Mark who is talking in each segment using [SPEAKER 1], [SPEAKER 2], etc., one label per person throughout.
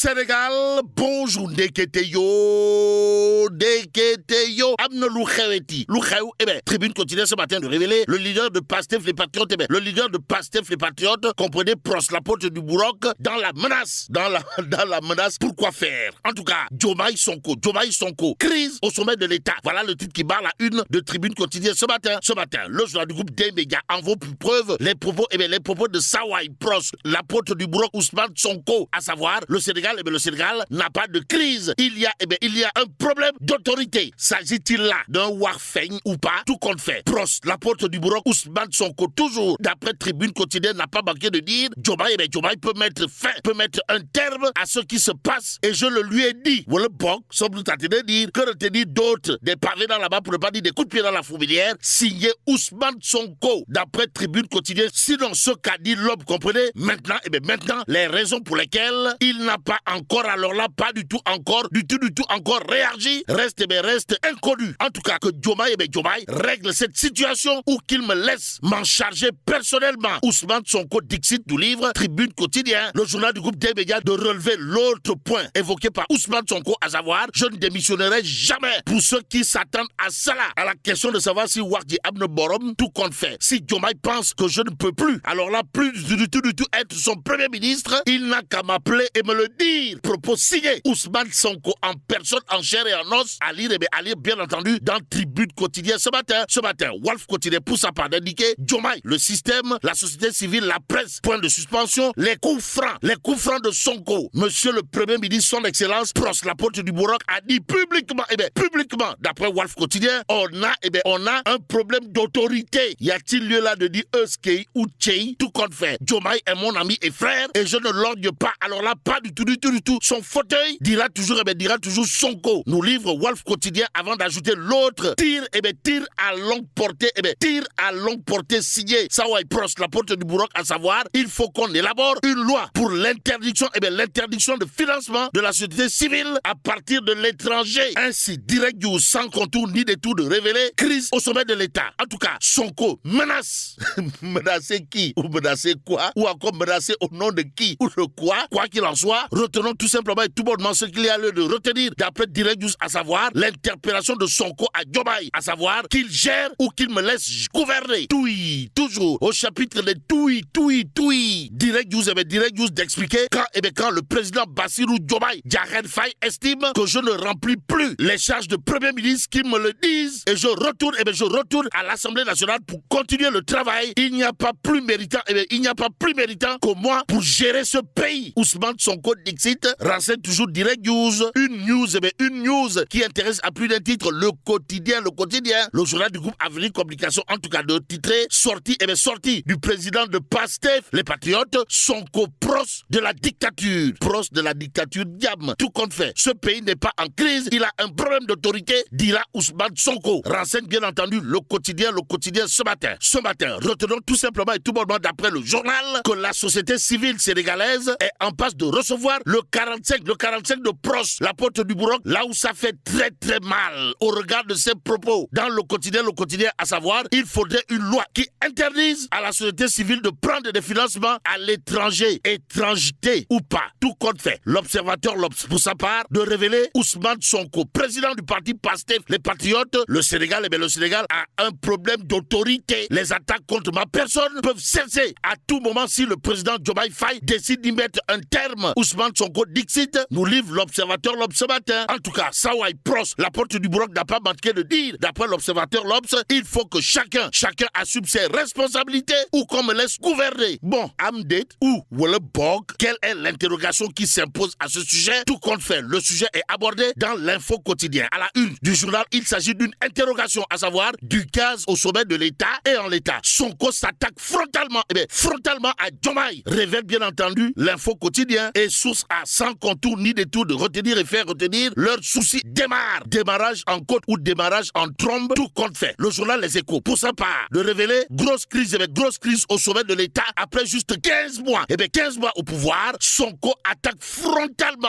[SPEAKER 1] Sénégal, bonjour Ndeketeyo, Amna Loukhaweti, tribune continue ce matin de révéler le leader de Pastef les Patriotes, le leader de Pastef les Patriotes, comprenez, Pros, la porte du Bourroc, dans la menace, dans la menace, pourquoi faire? En tout cas, Diomaye Sonko, crise au sommet de l'État. Voilà le titre qui barre la une de tribune quotidienne ce matin, le journal du groupe des médias en vaut plus preuve les propos de Sawai Pros, la porte du Bourroc Ousmane Sonko, à savoir le Sénégal, le Sénégal n'a pas de crise. Il y a un problème d'autorité. S'agit-il là d'un warfeigne ou pas? Tout compte fait. Pros, la porte du Bourroc Ousmane Sonko, toujours d'après tribune quotidienne, n'a pas manqué de dire Diomaye peut mettre un terme à ce qui se passe, et je le lui ai dit. Voilà, bon, semble nous tenter de dire que retenir d'autres, des pavés dans la main pour ne pas dire des coups de pied dans la fourmilière, signé Ousmane Sonko, d'après tribune quotidienne. Sinon, ce qu'a dit l'homme, comprenez, maintenant, les raisons pour lesquelles il n'a pas encore, alors là, pas du tout encore réagi, reste inconnu. En tout cas, que Diomaye règle cette situation ou qu'il me laisse m'en charger personnellement. Ousmane Sonko dixit du livre Tribune quotidien, le journal du groupe des médias, de relever l'autre point évoqué par Ousmane Sonko, à savoir, je ne démissionnerai jamais. Pour ceux qui s'attendent à cela, à la question de savoir si Wardi Abne Borom, tout compte fait. Si Diomaye pense que je ne peux plus, alors là, plus du tout être son premier ministre, il n'a qu'à m'appeler et me le dire. Propos signé Ousmane Sonko en personne, en chair et en os, à lire bien entendu dans Tribune quotidien ce matin, Wolf quotidien pour sa part d'indiquer Diomaye, le système, la société civile, la presse, point de suspension, les coups francs de Sonko. Monsieur le Premier ministre, son excellence, Pros, la porte du Bourroc, a dit publiquement, d'après Wolf quotidien, on a un problème d'autorité. Y a-t-il lieu là de dire Euskei ou Tchei? Tout compte fait. Diomaye est mon ami et frère, et je ne lorgne pas, alors là, pas du tout. Son fauteuil dira toujours Sonko. Nous livre Wolf quotidien avant d'ajouter l'autre. Tir à longue portée signé Sawai Pros, la porte du Bourroc, à savoir, il faut qu'on élabore une loi pour l'interdiction de financement de la société civile à partir de l'étranger. Ainsi, direct ou sans contour ni détour de révéler crise au sommet de l'État. En tout cas, Sonko menace. Menacer qui? Ou menacer quoi? Ou encore menacer au nom de qui? Ou de quoi? Quoi qu'il en soit, retenons tout simplement et tout bonnement ce qu'il y a lieu de retenir d'après Direct News, à savoir l'interpellation de Sonko à Diomaye, à savoir qu'il gère ou qu'il me laisse gouverner. Toui, toujours au chapitre des toui. Direct News d'expliquer quand le président Bassirou Diomaye Diakhar Faye estime que je ne remplis plus les charges de Premier ministre, qu'il me le dise, et je retourne à l'Assemblée nationale pour continuer le travail. Il n'y a pas plus méritant que moi pour gérer ce pays. Ousmane Sonko dixit, renseigne toujours Direct News, une news qui intéresse à plus d'un titre le quotidien, le journal du groupe Avenir Communication, en tout cas de titré, sortie du président de Pastef les Patriotes, Sonko Pros de la dictature, diable. Tout compte fait, ce pays n'est pas en crise, il a un problème d'autorité, dira Ousmane Sonko. Renseigne bien entendu le quotidien ce matin. Retenons tout simplement et tout bonnement d'après le journal que la société civile sénégalaise est en passe de recevoir le 45 de Pros, la porte du Bourroc, là où ça fait très mal au regard de ses propos. Dans le quotidien, à savoir, il faudrait une loi qui interdise à la société civile de prendre des financements à l'étranger, étrangeté ou pas. Tout compte fait. L'observateur, pour sa part, de révéler Ousmane Sonko, président du parti Pastef les Patriotes, le Sénégal a un problème d'autorité. Les attaques contre ma personne peuvent cesser à tout moment si le président Diomaye Faye décide d'y mettre un terme. Ousmane Sonko dixit, nous livre l'observateur ce matin. En tout cas, Sawai Pros, la porte du Bourroc, n'a pas manqué de dire, d'après l'observateur il faut que chacun assume ses responsabilités ou qu'on me laisse gouverner. Bon, Amdet ou Wolleborg, quelle est l'interrogation qui s'impose à ce sujet? Tout compte fait, le sujet est abordé dans l'info quotidien. À la une du journal, il s'agit d'une interrogation, à savoir du gaz au sommet de l'État et en l'État. Sonko s'attaque frontalement à Diomaye. Révèle bien entendu l'info quotidien et source à sans contour ni détour de retenir et faire retenir leur souci démarrage en côte ou démarrage en trombe, tout compte fait. Le journal Les Échos, pour sa part, de révéler grosse crise au sommet de l'État après juste 15 mois. 15 mois au pouvoir, Sonko attaque frontalement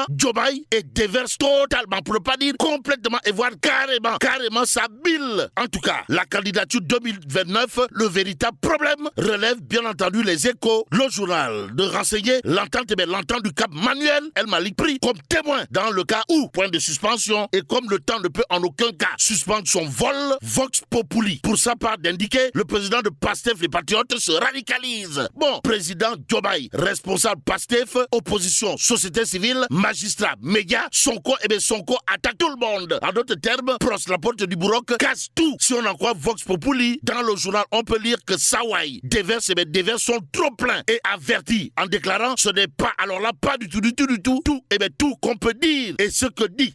[SPEAKER 1] Diomaye et déverse totalement, pour ne pas dire complètement, et voire carrément sa bile. En tout cas, la candidature 2029, le véritable problème, relève bien entendu Les Échos, le journal, de renseigner l'entente l'entente du Cap Manuel El Malik pris comme témoin dans le cas où, point de suspension, et comme le temps ne peut en aucun cas suspendre son vol, Vox Populi, pour sa part d'indiquer, le président de PASTEF, les Patriotes, se radicalise. Bon, président Diomaye, responsable PASTEF, opposition, société civile, magistrat, médias, Sonko, Sonko attaque tout le monde. En d'autres termes, Prost, la porte du Bourroc, casse tout. Si on en croit Vox Populi, dans le journal, on peut lire que Sawai déverse, déverse son trop plein et averti en déclarant ce n'est pas, alors là, pas du tout, tout qu'on peut dire. Et ce que dit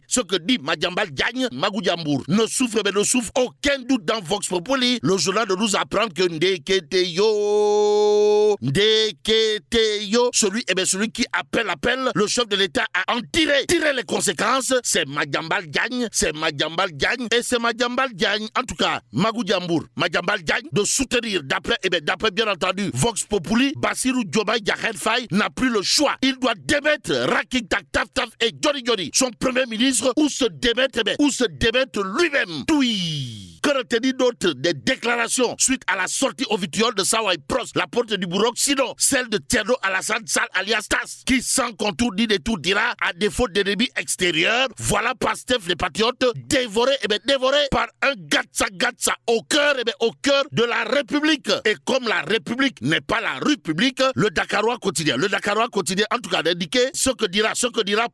[SPEAKER 1] Madiambal Diagne, Magou Diambour, ne souffre aucun doute dans Vox Populi. Le journal de nous apprendre que Ndeketeyo, celui qui appelle le chef de l'État à en tirer les conséquences, c'est Madiambal Diagne, et c'est Madiambal Diagne, en tout cas, Magou Diambour, Madiambal Diagne, de soutenir, d'après bien entendu, Vox Populi, Bassirou Diomaye Diakhar Faye n'a plus le choix. Il doit démettre Raking Tak Taf Taf et Johnny, son premier ministre, ou se démettre lui-même. Oui. Que retenir d'autre des déclarations suite à la sortie au vitriol de Sawai Prost, la porte du Bourroc, sinon celle de Thierno Alassane Sall alias Tas, qui sans contour ni détour dira, à défaut d'ennemis extérieurs, voilà Pastef les Patriotes dévorés par un gatsa au cœur de la République. Et comme la République n'est pas la rue publique, le Dakarois quotidien en tout cas d'indiquer ce que dira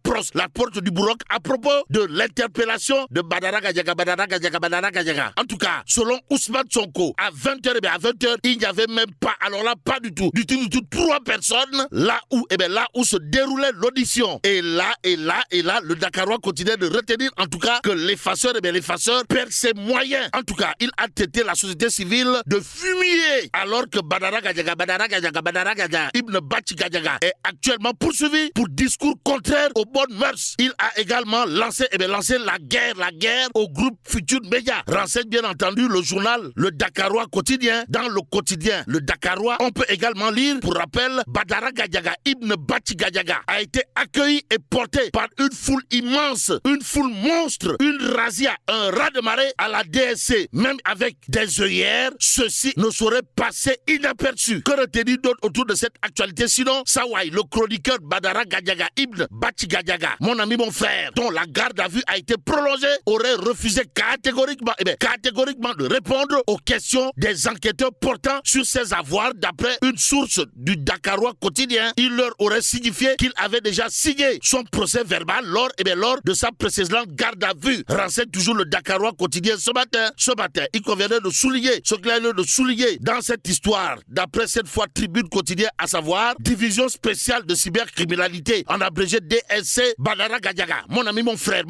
[SPEAKER 1] Prost, la porte du Bourroc, à propos de l'interpellation de Badara Gadiaga. En tout cas, selon Ousmane Sonko, à 20h, il n'y avait même pas, alors là, pas du tout, 3 personnes là où se déroulait l'audition. Et là, le Dakarois continue de retenir, en tout cas, que l'effaceur perd ses moyens. En tout cas, il a traité la société civile de fumier, alors que Badara Gadiaga, Ibn Bachi Gadiaga est actuellement poursuivi pour discours contraires aux bonnes mœurs. Il a également lancé la guerre au groupe Futur Média. Renseigne bien entendu le journal Le Dakarois quotidien. Dans le quotidien Le Dakarois, on peut également lire, pour rappel, Badara Gadiaga, Ibn Bachi Gadiaga, a été accueilli et porté par une foule immense, une foule monstre, une razzia, un raz-de-marée à la DSC. Même avec des œillères, ceci ne saurait passer inaperçu. Que retenir d'autre autour de cette actualité sinon Sawai, le chroniqueur Badara Gadiaga, Ibn Bachi Gadiaga, mon ami, mon frère, dont la garde à vue a été prolongée, aurait refusé catégoriquement de répondre aux questions des enquêteurs portant sur ses avoirs. D'après une source du Dakarois quotidien, il leur aurait signifié qu'il avait déjà signé son procès verbal lors de sa précédente garde à vue. Renseigne toujours le Dakarois quotidien ce matin. Il conviendrait de souligner ce qu'il a lieu de souligner dans cette histoire. D'après cette fois Tribune quotidien, à savoir Division spéciale de cybercriminalité, en abrégé DSC, Badara Gadiaga, mon ami, mon frère,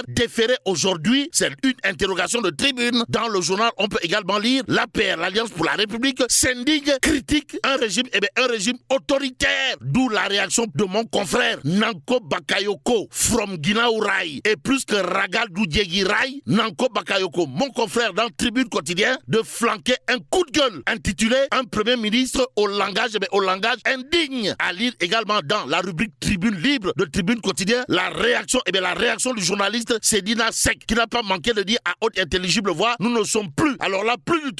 [SPEAKER 1] déféré aujourd'hui. C'est une interrogation de Tribune. Dans le journal, on peut également lire l'APR, l'Alliance pour la République, s'indigne, critique un régime autoritaire. D'où la réaction de mon confrère Nanko Bakayoko from Guinaouraï. Et plus que Ragal Doudiegui Rai, Nanko Bakayoko, mon confrère dans Tribune quotidien, de flanquer un coup de gueule intitulé Un premier ministre au langage indigne. À lire également dans la rubrique Tribune libre de Tribune quotidien, la réaction du journaliste Sedina Sek, qui n'a pas manqué de dire à haute intelligible voix, nous ne sommes plus, alors là, plus du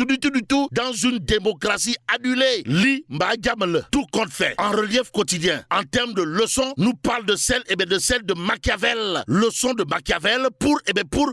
[SPEAKER 1] tout, dans une démocratie annulée. Li Mbadiamele, tout compte fait. En relief quotidien, en termes de leçons, nous parle de celle de Machiavel. Leçon de Machiavel pour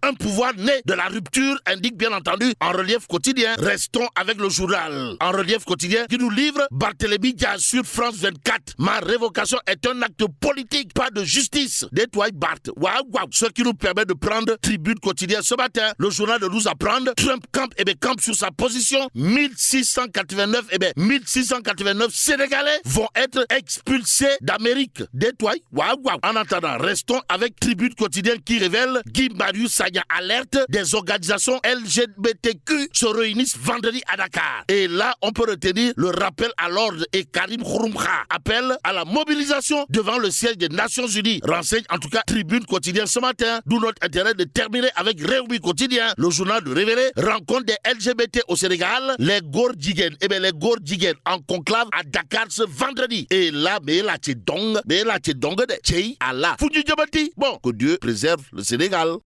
[SPEAKER 1] un pouvoir né de la rupture, indique bien entendu en relief quotidien. Restons avec le journal. En relief quotidien, qui nous livre Barthélémy Diaz sur France 24. Ma révocation est un acte politique, pas de justice. Détoile Barth. Waouh. Ce qui nous permet de prendre Tribune quotidien ce matin. Le journal de nous apprendre, Trump campe sur sa position. 1689 Sénégalais vont être expulsés d'Amérique. Détoile. Waouh. En attendant, restons avec Tribune quotidien qui révèle Guy Marius Sagna alerte, des organisations LGBTQ se réunissent vendredi à Dakar. Et là, on peut retenir le rappel à l'ordre et Karim Khouroumkha appelle à la mobilisation devant le siège des Nations Unies. Renseigne en tout cas Tribune quotidien ce matin, d'où notre intérêt de terminer avec Réumi quotidien, le journal de révéler rencontre des LGBT au Sénégal, les Gordigen, en conclave à Dakar ce vendredi. Et là, mais là, c'est dong de Tchei Allah. Bon, que Dieu préserve le Sénégal.